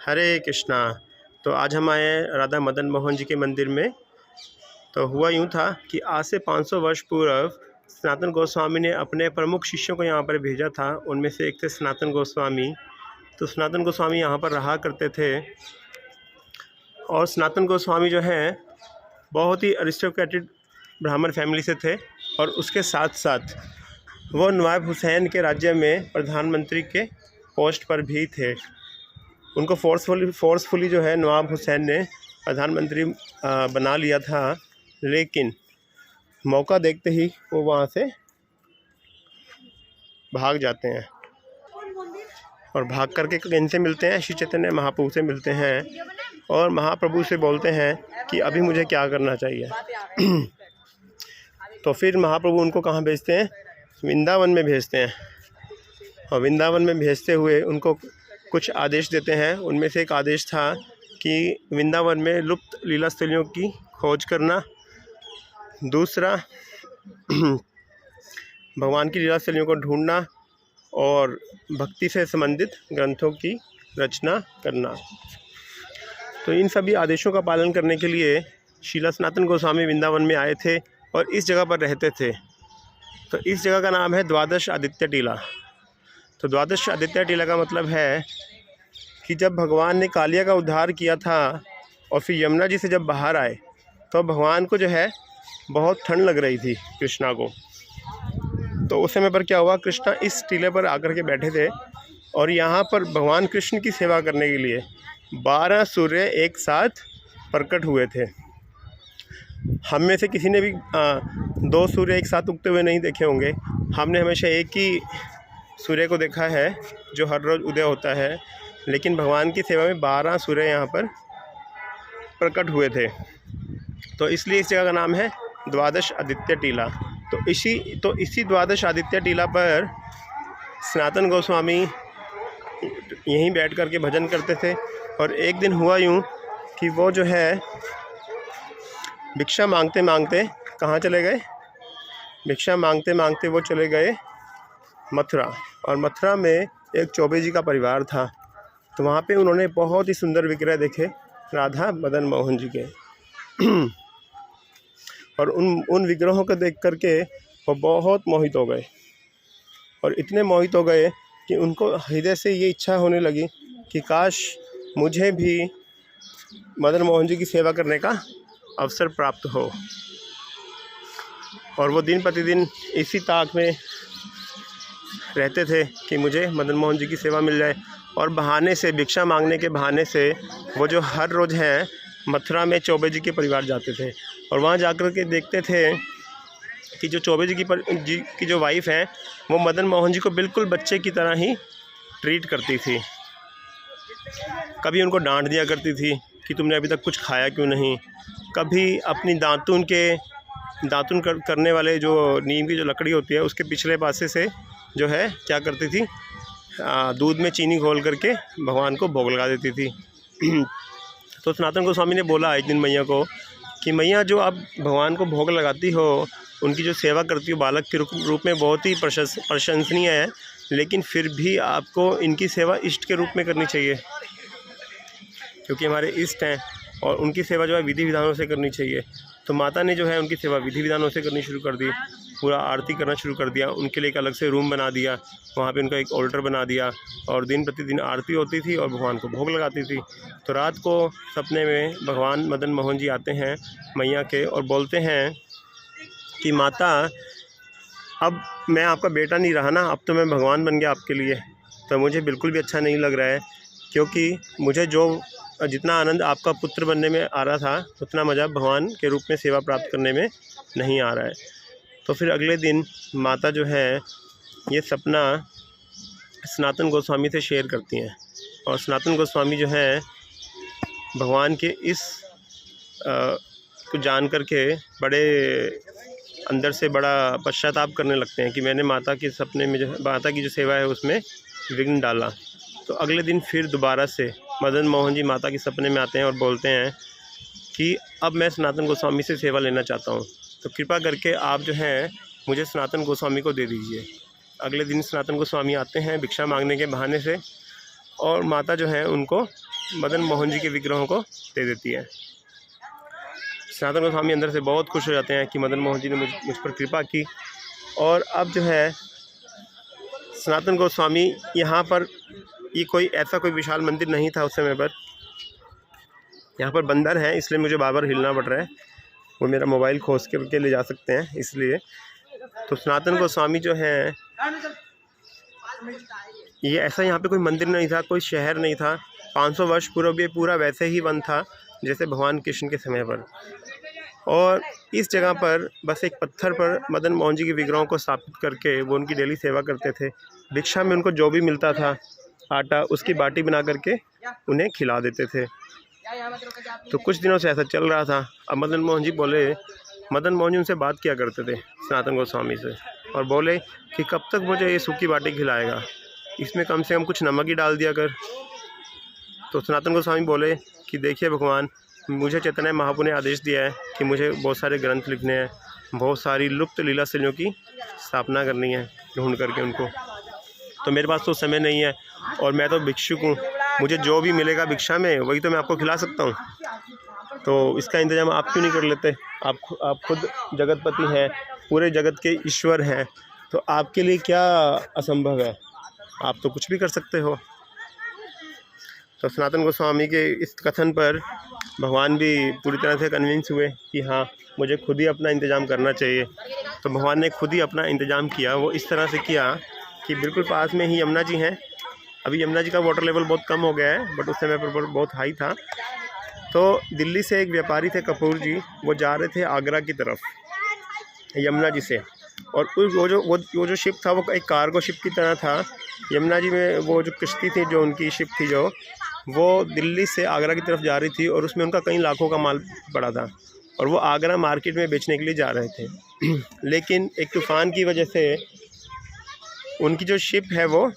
हरे कृष्णा। तो आज हम आए हैं राधा मदन मोहन जी के मंदिर में। तो हुआ यूँ था कि आज से 500 वर्ष पूर्व सनातन गोस्वामी ने अपने प्रमुख शिष्यों को यहाँ पर भेजा था। उनमें से एक थे सनातन गोस्वामी। तो सनातन गोस्वामी यहाँ पर रहा करते थे और सनातन गोस्वामी जो हैं बहुत ही अरिस्टोक्रेटिक ब्राह्मण फैमिली से थे और उसके साथ साथ वो नवाब हुसैन के राज्य में प्रधानमंत्री के पोस्ट पर भी थे। उनको फोर्सफुली जो है नवाब हुसैन ने प्रधानमंत्री बना लिया था, लेकिन मौका देखते ही वो वहाँ से भाग जाते हैं और भाग करके इनसे मिलते हैं, श्री चैतन्य महाप्रभु से मिलते हैं और महाप्रभु से बोलते हैं कि अभी मुझे क्या करना चाहिए। तो फिर महाप्रभु उनको कहाँ भेजते हैं? वृंदावन में भेजते हैं और वृंदावन में भेजते हुए उनको कुछ आदेश देते हैं। उनमें से एक आदेश था कि वृंदावन में लुप्त लीला स्थलियों की खोज करना, दूसरा भगवान की लीला स्थलियों को ढूंढना और भक्ति से संबंधित ग्रंथों की रचना करना। तो इन सभी आदेशों का पालन करने के लिए श्रील सनातन गोस्वामी वृंदावन में आए थे और इस जगह पर रहते थे। तो इस जगह का नाम है द्वादश आदित्य टीला। तो द्वादश आदित्य टीला का मतलब है कि जब भगवान ने कालिया का उद्धार किया था और फिर यमुना जी से जब बाहर आए तो भगवान को जो है बहुत ठंड लग रही थी, कृष्णा को। तो उस समय पर क्या हुआ, कृष्णा इस टीले पर आकर के बैठे थे और यहाँ पर भगवान कृष्ण की सेवा करने के लिए 12 सूर्य एक साथ प्रकट हुए थे। हम में से किसी ने भी 2 सूर्य एक साथ उगते हुए नहीं देखे होंगे। हमने हमेशा एक ही सूर्य को देखा है जो हर रोज़ उदय होता है, लेकिन भगवान की सेवा में 12 सूर्य यहाँ पर प्रकट हुए थे। तो इसलिए इस जगह का नाम है द्वादश आदित्य टीला। तो इसी द्वादश आदित्य टीला पर सनातन गोस्वामी यहीं बैठ कर के भजन करते थे। और एक दिन हुआ यूँ कि वो जो है भिक्षा मांगते मांगते कहाँ चले गए? भिक्षा मांगते मांगते वो चले गए मथुरा। और मथुरा में एक चौबे जी का परिवार था। तो वहाँ पे उन्होंने बहुत ही सुंदर विग्रह देखे राधा मदन मोहन जी के। और उन विग्रहों को देख करके वो बहुत मोहित हो गए और इतने मोहित हो गए कि उनको हृदय से ये इच्छा होने लगी कि काश मुझे भी मदन मोहन जी की सेवा करने का अवसर प्राप्त हो। और वो दिन प्रतिदिन इसी ताक में रहते थे कि मुझे मदन मोहन जी की सेवा मिल जाए। और बहाने से, भिक्षा मांगने के बहाने से वो जो हर रोज़ हैं मथुरा में चौबे जी के परिवार जाते थे और वहाँ जाकर के देखते थे कि जो चौबे जी की जो वाइफ है वो मदन मोहन जी को बिल्कुल बच्चे की तरह ही ट्रीट करती थी। कभी उनको डांट दिया करती थी कि तुमने अभी तक कुछ खाया क्यों नहीं। कभी अपनी दातुन करने वाले जो नीम की जो लकड़ी होती है उसके पिछले पासे से जो है क्या करती थी, दूध में चीनी घोल करके भगवान को भोग लगा देती थी। तो सनातन गोस्वामी ने बोला एक दिन मैया को कि मैया, जो आप भगवान को भोग लगाती हो, उनकी जो सेवा करती हो बालक के रूप में बहुत ही प्रशंसनीय है, लेकिन फिर भी आपको इनकी सेवा इष्ट के रूप में करनी चाहिए, क्योंकि हमारे इष्ट हैं और उनकी सेवा जो है विधि विधानों से करनी चाहिए। तो माता ने जो है उनकी सेवा विधि विधानों से करनी शुरू कर दी, पूरा आरती करना शुरू कर दिया। उनके लिए एक अलग से रूम बना दिया, वहाँ पे उनका एक ऑल्टर बना दिया और दिन प्रतिदिन आरती होती थी और भगवान को भोग लगाती थी। तो रात को सपने में भगवान मदन मोहन जी आते हैं मैया के और बोलते हैं कि माता, अब मैं आपका बेटा नहीं रहा ना, अब तो मैं भगवान बन गया आपके लिए। तो मुझे बिल्कुल भी अच्छा नहीं लग रहा है, क्योंकि मुझे जितना आनंद आपका पुत्र बनने में आ रहा था उतना मज़ा भगवान के रूप में सेवा प्राप्त करने में नहीं आ रहा है। तो फिर अगले दिन माता जो है ये सपना सनातन गोस्वामी से शेयर करती हैं और सनातन गोस्वामी जो है भगवान के इस को जान करके बड़े अंदर से बड़ा पश्चाताप करने लगते हैं कि मैंने माता के सपने में जो माता की जो सेवा है उसमें विघ्न डाला। तो अगले दिन फिर दोबारा से मदन मोहन जी माता के सपने में आते हैं और बोलते हैं कि अब मैं सनातन गोस्वामी से सेवा लेना चाहता हूँ, तो कृपा करके आप जो हैं मुझे सनातन गोस्वामी को दे दीजिए। अगले दिन सनातन गोस्वामी आते हैं भिक्षा मांगने के बहाने से और माता जो है उनको मदन मोहन जी के विग्रहों को दे देती है। सनातन गोस्वामी अंदर से बहुत खुश हो जाते हैं कि मदन मोहन जी ने मुझ पर कृपा की। और अब जो है सनातन गोस्वामी यहाँ पर, ये कोई ऐसा कोई विशाल मंदिर नहीं था उस समय पर। यहाँ पर बंदर हैं इसलिए मुझे बार बार हिलना पड़ रहा है, वो मेरा मोबाइल खोस के ले जा सकते हैं इसलिए। तो सनातन गोस्वामी जो है, ये ऐसा यहाँ पे कोई मंदिर नहीं था, कोई शहर नहीं था। 500 वर्ष पूर्व ये पूरा वैसे ही वन था जैसे भगवान कृष्ण के समय पर। और इस जगह पर बस एक पत्थर पर मदन मोहन जी के विग्रहों को स्थापित करके वो उनकी डेली सेवा करते थे। भिक्षा में उनको जो भी मिलता था आटा, उसकी बाटी बना करके उन्हें खिला देते थे। तो कुछ दिनों से ऐसा चल रहा था। अब मदन मोहन जी बोले, मदन मोहन जी उनसे बात किया करते थे सनातन गोस्वामी से, और बोले कि कब तक मुझे ये सूखी बाटी खिलाएगा, इसमें कम से कम कुछ नमक ही डाल दिया कर। तो सनातन गोस्वामी बोले कि देखिए भगवान, मुझे चैतन्य महाप्रभु ने आदेश दिया है कि मुझे बहुत सारे ग्रंथ लिखने हैं, बहुत सारी लुप्त लीला शैलियों की स्थापना करनी है ढूंढ करके उनको। तो मेरे पास तो समय नहीं है और मैं तो भिक्षुक हूँ, मुझे जो भी मिलेगा भिक्षा में वही तो मैं आपको खिला सकता हूँ। तो इसका इंतजाम आप क्यों नहीं कर लेते? आप खुद जगतपति हैं, पूरे जगत के ईश्वर हैं, तो आपके लिए क्या असंभव है? आप तो कुछ भी कर सकते हो। तो सनातन गोस्वामी के इस कथन पर भगवान भी पूरी तरह से कन्विंस हुए कि हाँ, मुझे खुद ही अपना इंतज़ाम करना चाहिए। तो भगवान ने खुद ही अपना इंतज़ाम किया। वो इस तरह से किया कि बिल्कुल पास में ही यमुना जी हैं। अभी यमुना जी का वाटर लेवल बहुत कम हो गया है, बट उस समय पर बहुत हाई था। तो दिल्ली से एक व्यापारी थे कपूर जी, वो जा रहे थे आगरा की तरफ यमुना जी से। और वो जो शिप था वो एक कार्गो शिप की तरह था। यमुना जी में वो जो किश्ती थी, जो उनकी शिप थी, जो वो दिल्ली से आगरा की तरफ जा रही थी और उसमें उनका कई लाखों का माल पड़ा था और वो आगरा मार्केट में बेचने के लिए जा रहे थे। लेकिन एक तूफ़ान की वजह से उनकी जो शिप है वो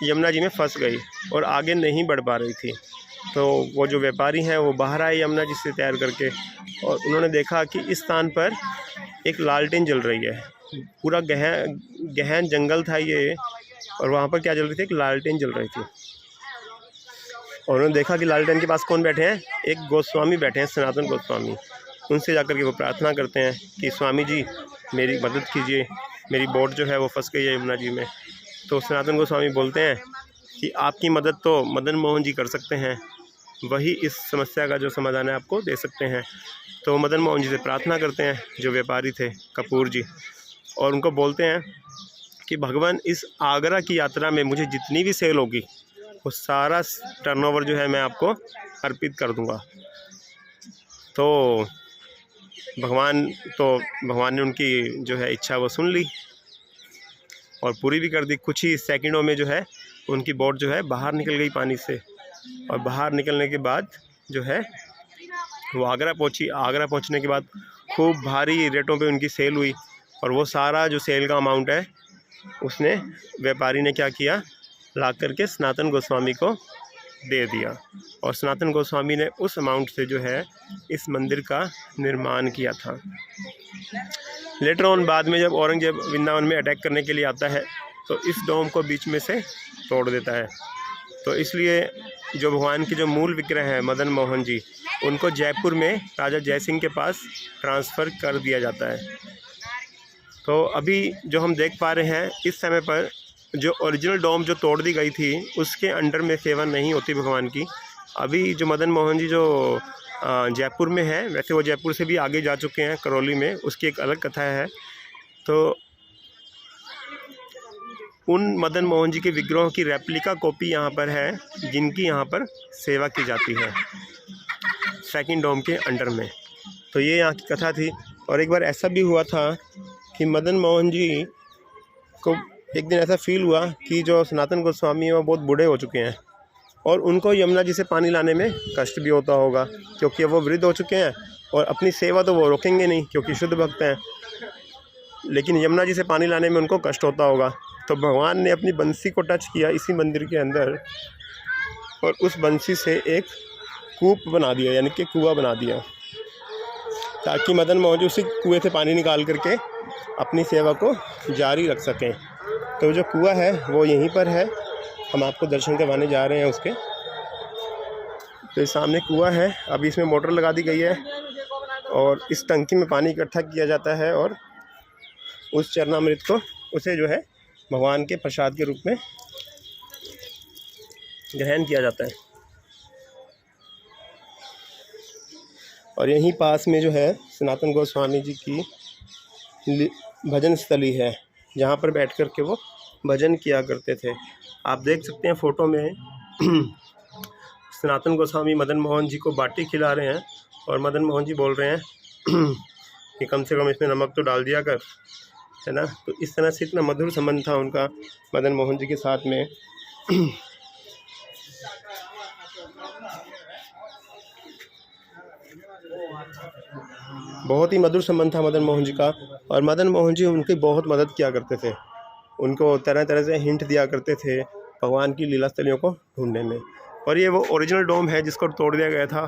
यमुना जी में फंस गई और आगे नहीं बढ़ पा रही थी। तो वो जो व्यापारी हैं वो बाहर आए यमुना जी से तैर करके, और उन्होंने देखा कि इस स्थान पर एक लालटेन जल रही है। पूरा गहन जंगल था ये, और वहाँ पर क्या जल रही थी? एक लालटेन जल रही थी। और उन्होंने देखा कि लालटेन के पास कौन बैठे हैं? एक गोस्वामी बैठे हैं, सनातन गोस्वामी। उनसे जाकर के वो प्रार्थना करते हैं कि स्वामी जी मेरी मदद कीजिए, मेरी बोट जो है वो फंस गई है यमुना जी में। तो सनातन गोस्वामी बोलते हैं कि आपकी मदद तो मदन मोहन जी कर सकते हैं, वही इस समस्या का जो समाधान है आपको दे सकते हैं। तो मदन मोहन जी से प्रार्थना करते हैं, जो व्यापारी थे कपूर जी, और उनको बोलते हैं कि भगवान, इस आगरा की यात्रा में मुझे जितनी भी सेल होगी वो सारा टर्नओवर जो है मैं आपको अर्पित कर दूंगा। तो भगवान ने उनकी जो है इच्छा वो सुन ली और पूरी भी कर दी। कुछ ही सेकंडों में जो है उनकी बोट जो है बाहर निकल गई पानी से, और बाहर निकलने के बाद जो है वो आगरा पहुंची। आगरा पहुंचने के बाद खूब भारी रेटों पे उनकी सेल हुई, और वो सारा जो सेल का अमाउंट है उसने व्यापारी ने क्या किया, ला करके सनातन गोस्वामी को दे दिया। और सनातन गोस्वामी ने उस अमाउंट से जो है इस मंदिर का निर्माण किया था। लेटर ऑन, बाद में जब औरंगजेब वृंदावन में अटैक करने के लिए आता है तो इस डोम को बीच में से तोड़ देता है। तो इसलिए जो भगवान की जो मूल विग्रह है मदन मोहन जी, उनको जयपुर में राजा जय सिंह के पास ट्रांसफ़र कर दिया जाता है। तो अभी जो हम देख पा रहे हैं, इस समय पर जो ओरिजिनल डोम जो तोड़ दी गई थी उसके अंडर में सेवा नहीं होती भगवान की। अभी जो मदन मोहन जी जो जयपुर में है, वैसे वो जयपुर से भी आगे जा चुके हैं करौली में, उसकी एक अलग कथा है। तो उन मदन मोहन जी के विग्रहों की रेप्लिका कॉपी यहाँ पर है, जिनकी यहाँ पर सेवा की जाती है सेकंड डोम के अंडर में। तो ये यहाँ की कथा थी। और एक बार ऐसा भी हुआ था कि मदन मोहन जी को एक दिन ऐसा फील हुआ कि जो सनातन गोस्वामी हैं वो बहुत बूढ़े हो चुके हैं और उनको यमुना जी से पानी लाने में कष्ट भी होता होगा, क्योंकि वो वृद्ध हो चुके हैं और अपनी सेवा तो वो रोकेंगे नहीं क्योंकि शुद्ध भक्त हैं, लेकिन यमुना जी से पानी लाने में उनको कष्ट होता होगा। तो भगवान ने अपनी बंसी को टच किया इसी मंदिर के अंदर, और उस बंसी से एक कूप बना दिया, यानी कि कुआं बना दिया, ताकि मदन मोहन जी उसी कुएँ से पानी निकाल करके अपनी सेवा को जारी रख सकें। तो जो कुआं है वो यहीं पर है, हम आपको दर्शन करवाने जा रहे हैं उसके। तो इस सामने कुआं है, अभी इसमें मोटर लगा दी गई है और इस टंकी में पानी इकट्ठा किया जाता है और उस चरणामृत को उसे जो है भगवान के प्रसाद के रूप में ग्रहण किया जाता है। और यहीं पास में जो है सनातन गोस्वामी जी की भजन स्थली है, जहाँ पर बैठ कर के वो भजन किया करते थे। आप देख सकते हैं फ़ोटो में सनातन गोस्वामी मदन मोहन जी को बाटी खिला रहे हैं और मदन मोहन जी बोल रहे हैं कि कम से कम इसमें नमक तो डाल दिया कर, है ना। तो इस तरह से इतना मधुर संबंध था उनका मदन मोहन जी के साथ में। बहुत ही मधुर संबंध था मदन मोहन जी का, और मदन मोहन जी उनकी बहुत मदद किया करते थे, उनको तरह तरह से हिंट दिया करते थे भगवान की लीला स्थलियों को ढूंढने में। और ये वो ओरिजिनल डोम है जिसको तोड़ दिया गया था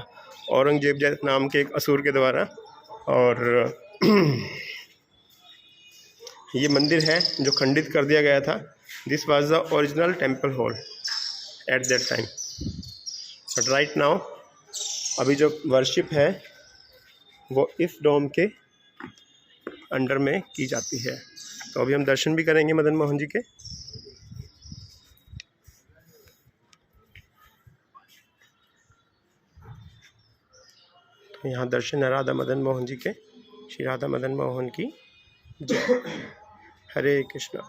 औरंगजेब नाम के एक असुर के द्वारा। और ये मंदिर है जो खंडित कर दिया गया था। This was the original temple hall at that time, but right now अभी जो वर्शिप है वो इस डोम के अंडर में की जाती है। तो अभी हम दर्शन भी करेंगे मदन मोहन जी के। तो यहाँ दर्शन है राधा मदन मोहन जी के। श्री राधा मदन मोहन की जय। हरे कृष्णा।